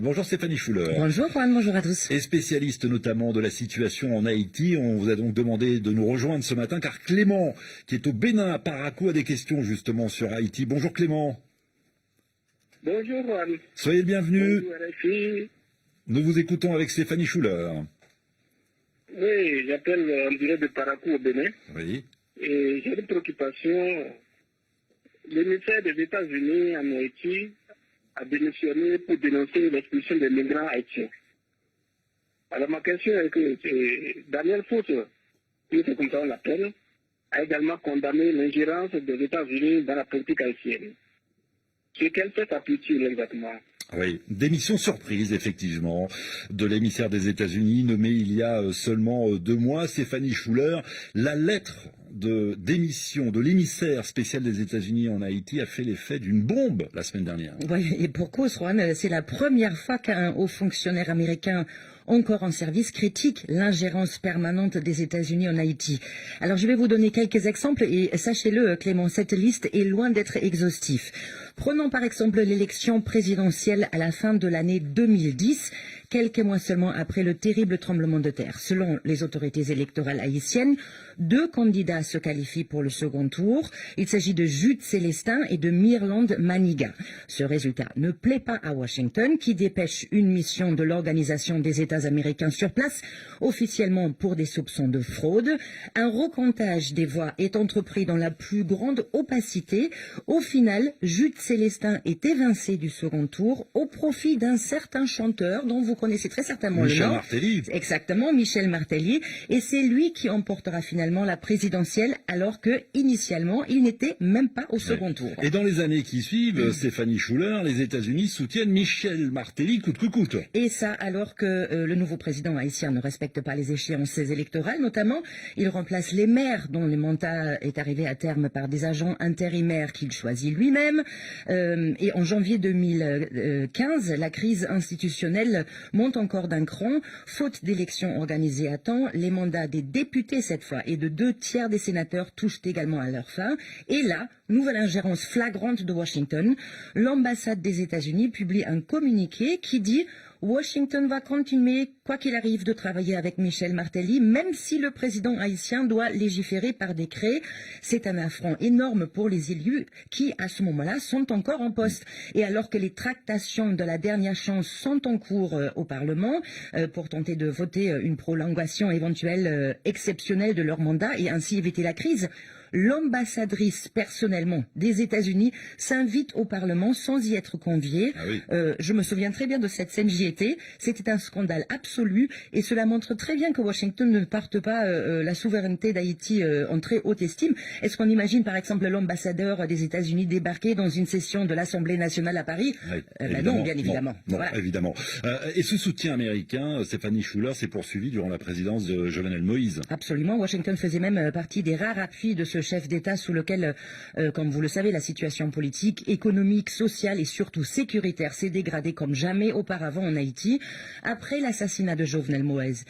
Bonjour Stéphanie Schuller. Bonjour Juan, bonjour à tous. Et spécialiste notamment de la situation en Haïti, on vous a donc demandé de nous rejoindre ce matin car Clément, qui est au Bénin à Parakou, a des questions justement sur Haïti. Bonjour Clément. Bonjour Juan. Soyez le bienvenu. Bonjour RFI. Nous vous écoutons avec Stéphanie Schuller. Oui, j'appelle en direct de Parakou au Bénin. Oui. Et j'ai une préoccupation. L'émissaire des États-Unis en Haïti a démissionné pour dénoncer l'expulsion des migrants haïtiens. Alors ma question est que Daniel Foote, qui c'est comme ça on l'appelle, a également condamné l'ingérence des États-Unis dans la politique haïtienne. Sur quel fait appuie-t-il exactement? Oui, démission surprise, effectivement, de l'émissaire des États-Unis, nommé il y a seulement 2 mois, Stéphanie Schuller. La lettre de démission de l'émissaire spécial des États-Unis en Haïti a fait l'effet d'une bombe la semaine dernière. Oui, et pour cause, Juan, c'est la première fois qu'un haut fonctionnaire américain encore en service critique l'ingérence permanente des États-Unis en Haïti. Alors je vais vous donner quelques exemples et sachez-le Clément, cette liste est loin d'être exhaustive. Prenons par exemple l'élection présidentielle à la fin de l'année 2010, quelques mois seulement après le terrible tremblement de terre. Selon les autorités électorales haïtiennes, 2 candidats se qualifient pour le second tour. Il s'agit de Jude Célestin et de Mirland Maniga. Ce résultat ne plaît pas à Washington, qui dépêche une mission de l'Organisation des États américains sur place, officiellement pour des soupçons de fraude. Un recomptage des voix est entrepris dans la plus grande opacité. Au final, Jude Célestin est évincé du second tour au profit d'un certain chanteur dont vous connaissez très certainement le nom. Michel Martelly. Exactement, Michel Martelly. Et c'est lui qui emportera finalement la présidentielle, alors que initialement il n'était même pas au second tour. Et dans les années qui suivent, Stéphanie Schuller, les États-Unis soutiennent Michel Martelly coûte que coûte. Et ça, alors que le nouveau président haïtien ne respecte pas les échéances électorales, notamment, il remplace les maires dont le mandat est arrivé à terme par des agents intérimaires qu'il choisit lui-même. Et en janvier 2015, la crise institutionnelle monte encore d'un cran. Faute d'élections organisées à temps, les mandats des députés cette fois et de 2/3 des sénateurs touchent également à leur fin. Et là, nouvelle ingérence flagrante de Washington. L'ambassade des États-Unis publie un communiqué qui dit Washington va continuer, quoi qu'il arrive, de travailler avec Michel Martelly, même si le président haïtien doit légiférer par décret. C'est un affront énorme pour les élus qui, à ce moment-là, sont encore en poste. Et alors que les tractations de la dernière chance sont en cours au Parlement pour tenter de voter une prolongation éventuelle exceptionnelle de leur mandat et ainsi éviter la crise, l'ambassadrice personnellement des États-Unis s'invite au Parlement sans y être conviée. Ah oui. Je me souviens très bien de cette scène, j'y étais. C'était un scandale absolu et cela montre très bien que Washington ne porte pas la souveraineté d'Haïti en très haute estime. Est-ce qu'on imagine par exemple l'ambassadeur des États-Unis débarquer dans une session de l'Assemblée nationale à Paris? Oui, Non, bien évidemment. Non, Voilà. évidemment. Et ce soutien américain, Stéphanie Schuller, s'est poursuivi durant la présidence de Jovenel Moïse. Absolument. Washington faisait même partie des rares appuis de ce chef d'État sous lequel, comme vous le savez, la situation politique, économique, sociale et surtout sécuritaire s'est dégradée comme jamais auparavant en Haïti. Après l'assassinat de Jovenel Moïse,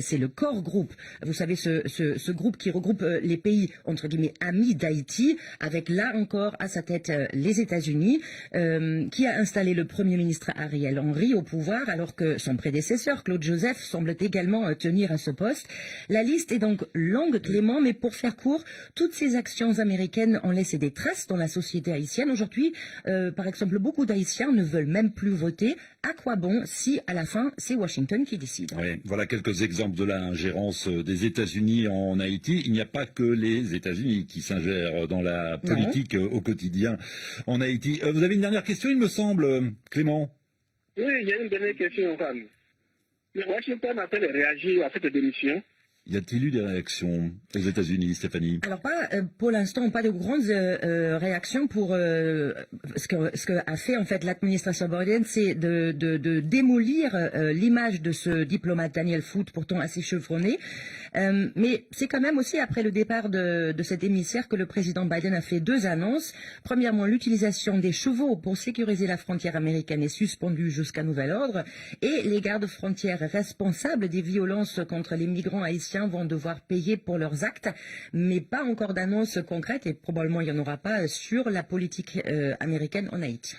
c'est le Core Group, vous savez, ce groupe qui regroupe les pays, entre guillemets, amis d'Haïti, avec là encore à sa tête les États-Unis, qui a installé le Premier ministre Ariel Henry au pouvoir, alors que son prédécesseur, Claude Joseph, semble également tenir à ce poste. La liste est donc longue, Clément, mais pour faire court, toutes ces actions américaines ont laissé des traces dans la société haïtienne. Aujourd'hui, par exemple, beaucoup d'Haïtiens ne veulent même plus voter. À quoi bon si, à la fin, c'est Washington qui décide? Oui, voilà quelques exemples de l'ingérence des États-Unis en Haïti. Il n'y a pas que les États-Unis qui s'ingèrent dans la politique au quotidien en Haïti. Vous avez une dernière question, il me semble, Clément? Oui, il y a une dernière question, Juan. Washington a-t-elle réagi à cette démission? Y a-t-il eu des réactions aux États-Unis, Stéphanie? Alors pas pour l'instant, pas de grandes réactions pour ce que a fait en fait l'administration Biden, c'est de démolir l'image de ce diplomate Daniel Foote, pourtant assez chevronné. Mais c'est quand même aussi après le départ de cet émissaire que le président Biden a fait 2 annonces. Premièrement, l'utilisation des chevaux pour sécuriser la frontière américaine est suspendue jusqu'à nouvel ordre, et les gardes frontières responsables des violences contre les migrants haïtiens vont devoir payer pour leurs actes, mais pas encore d'annonce concrète et probablement il n'y en aura pas sur la politique américaine en Haïti.